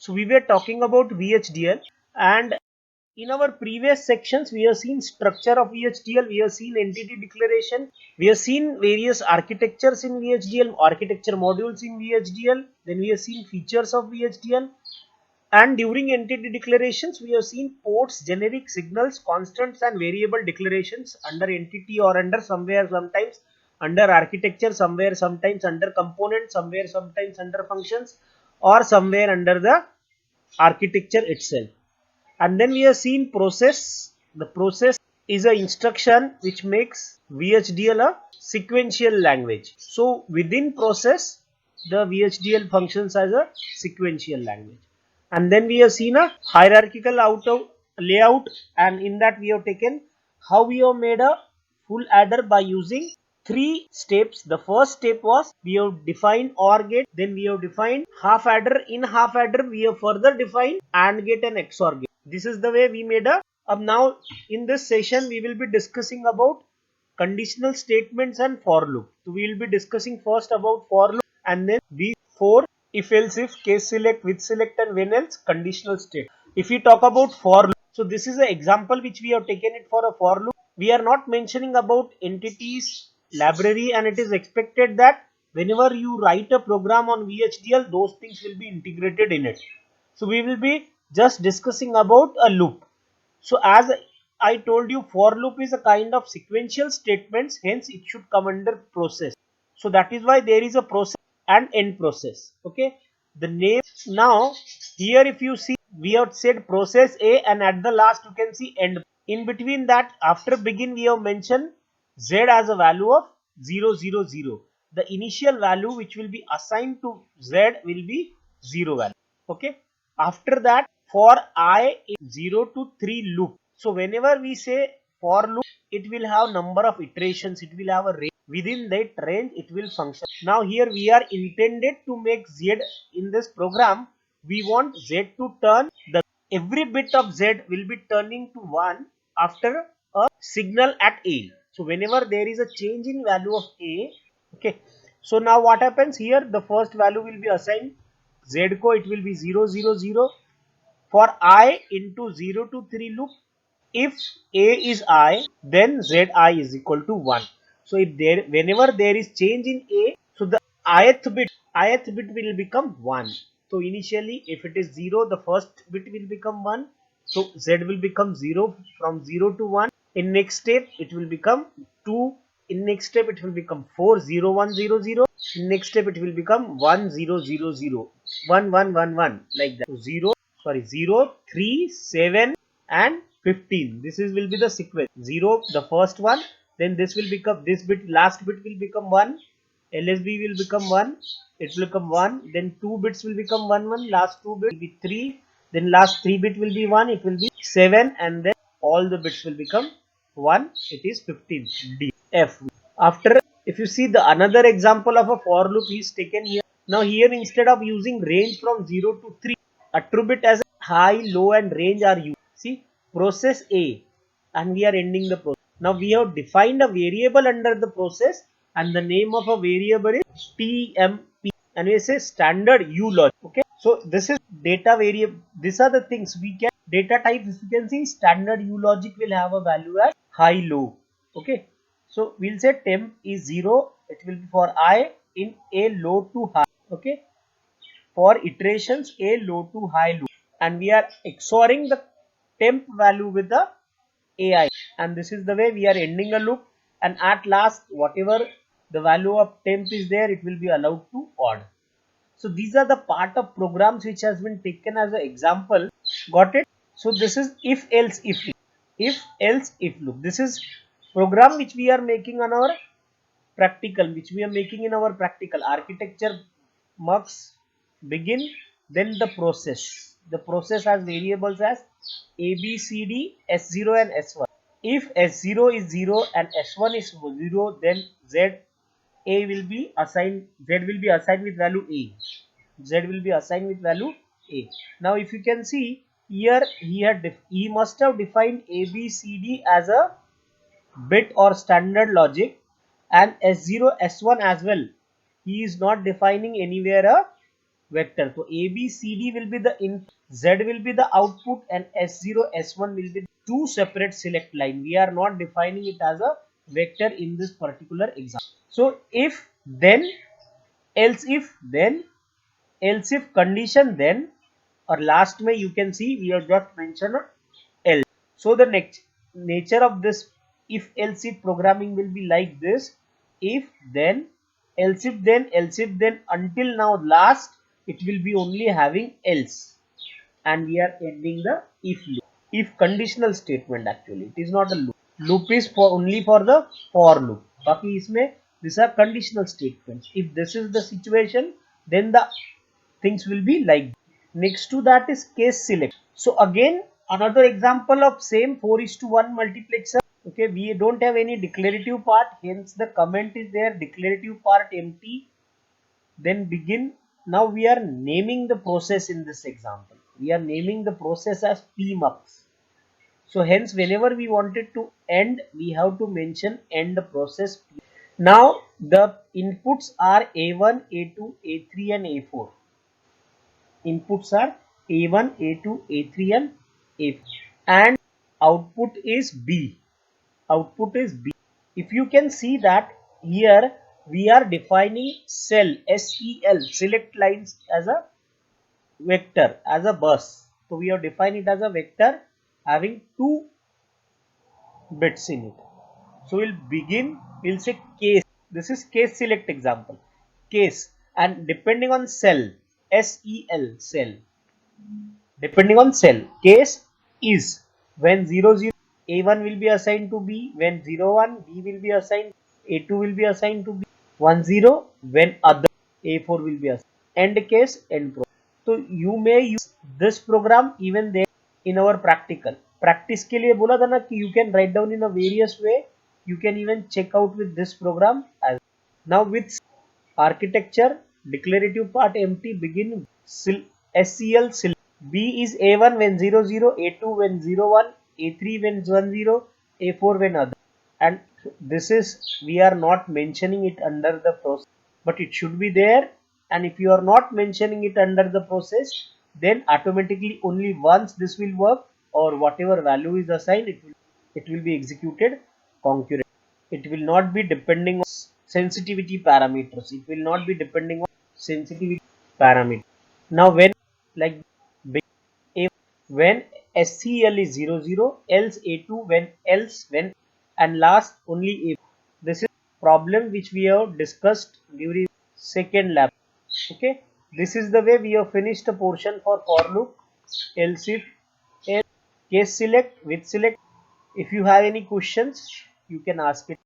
So we were talking about VHDL, and in our previous sections we have seen structure of VHDL, we have seen entity declaration, we have seen various architectures in VHDL, architecture modules in VHDL, then we have seen features of VHDL. And during entity declarations, we have seen ports, generic signals, constants and variable declarations under entity or under somewhere, sometimes under architecture, somewhere, sometimes under component, somewhere, sometimes under functions, or somewhere under the architecture itself. And then we have seen process. The process is an instruction which makes VHDL a sequential language. So within process, the VHDL functions as a sequential language. And then we have seen a hierarchical layout, and in that we have taken how we have made a full adder by using 3 steps. The first step was we have defined OR gate, then we have defined half adder. In half adder we have further defined AND gate and XOR gate. This is the way we made a. Now in this session we will be discussing about conditional statements and for loop. So we will be discussing first about for loop, and then these 4: if, else, if, case select, with select and when else conditional state. If we talk about for loop, so this is an example which we have taken it for a for loop. We are not mentioning about entities library, and it is expected that whenever you write a program on VHDL, those things will be integrated in it. So we will be just discussing about a loop. So as I told you, for loop is a kind of sequential statements, hence it should come under process. So that is why there is a process and end process. Okay, the name. Now here if you see, we have said process A, and at the last you can see end. In between that, after begin, we have mentioned Z as a value of 0, 0, 0. The initial value which will be assigned to Z will be 0 value. Okay, after that, for I is 0 to 3 loop. So whenever we say for loop, it will have number of iterations, it will have a range. Within that range it will function. Now here we are intended to make Z in this program. We want Z to turn the every bit of Z will be turning to 1 after a signal at A. So whenever there is a change in value of A, okay. So now what happens here? The first value will be assigned Z ko, it will be 0, 0, 0. For I into 0 to 3 loop, if A is I, then Zi is equal to 1. So if there, whenever there is change in A, so the ith bit will become 1. So initially if it is 0, the first bit will become 1. So Z will become 0 from 0 to 1. In next step it will become 2. In next step it will become 4, 0, 1, 0, 0. In next step it will become 1, 0, 0, 0, 1, 1, 1, 1, like that. So 0, 3, 7 and 15. This is will be the sequence. 0 the first one, then this will become, this bit, last bit will become 1, LSB will become 1, it will become 1, then 2 bits will become 1, 1, last 2 bits will be 3, then last 3 bit will be 1, it will be 7, and then all the bits will become 1, it is 15. D, F. After, if you see the another example of a for loop is taken here. Now here instead of using range from 0 to 3, attribute as high, low and range are used. See, process A, and we are ending the process. Now we have defined a variable under the process, and the name of a variable is TMP, and we say standard U logic. Okay, so this is data variable. These are the things we can data types. You can see standard U logic will have a value as high, low. Okay, so we'll say temp is 0. It will be for I in A low to high. Okay, for iterations A low to high loop, and we are XORing the temp value with the AI, and this is the way we are ending a loop, and at last whatever the value of temp is there, it will be allowed to odd. So these are the part of programs which has been taken as an example. Got it? So this is if else if loop. This is program which we are making on our practical, which we are making in our practical architecture mux begin, then the process. The process has variables as A, B, C, D, S0 and S1. If S0 is 0 and S1 is 0, then Z will be assigned with value A. Z will be assigned with value A. Now if you can see here, he must have defined A, B, C, D as a bit or standard logic, and S0, S1 as well. He is not defining anywhere a vector. So A, B, C, D will be the input, Z will be the output, and S0, S1 will be two separate select line. We are not defining it as a vector in this particular example. So if, then, else if, then, else if condition, then, or last may you can see we have just mentioned else. So the next nature of this if else if programming will be like this: if then, else if then, else if then, until now last it will be only having else, and we are ending the if loop. If conditional statement, actually it is not a loop. Loop is for only for the for loop. बाकी इसमें these are conditional statements. If this is the situation, then the things will be like. Next to that is case select. So again another example of same 4:1 multiplexer. Okay, we don't have any declarative part, hence the comment is there, declarative part empty, then begin. Now we are naming the process in this example. We are naming the process as PMUX. So hence whenever we wanted to end, we have to mention end process. Now the inputs are A1, A2, A3 and A4. Inputs are A1, A2, A3 and A4. And output is B. Output is B. If you can see that here we are defining cell, SEL, select lines, as a vector, as a bus. So we have defined it as a vector having two bits in it. So we'll begin, we'll say case. This is case select example. Case, and depending on cell, SEL, cell. Depending on cell, case is when 00 A1 will be assigned to B, when 01 B will be assigned, A2 will be assigned to B, 10 when other, A4 will be assigned. End case, end process. So you may use this program even there in our practical. Practice के लिए बोला था ना कि you can write down in a various way. You can even check out with this program as. Now with architecture, declarative part empty, begin SEL select. B is A1 when 00, A2 when 01, A3 when 10, A4 when other. And this is, we are not mentioning it under the process, but it should be there. And if you are not mentioning it under the process, then automatically only once this will work, or whatever value is assigned, it will be executed concurrent. It will not be depending on sensitivity parameters. It will not be depending on sensitivity parameter. Now when, like, when SEL is 00, else A2 when, else when, and last only A. This is problem which we have discussed during second lab. Okay, this is the way we have finished a portion for loop, else if, else, case select, with select. If you have any questions, you can ask it.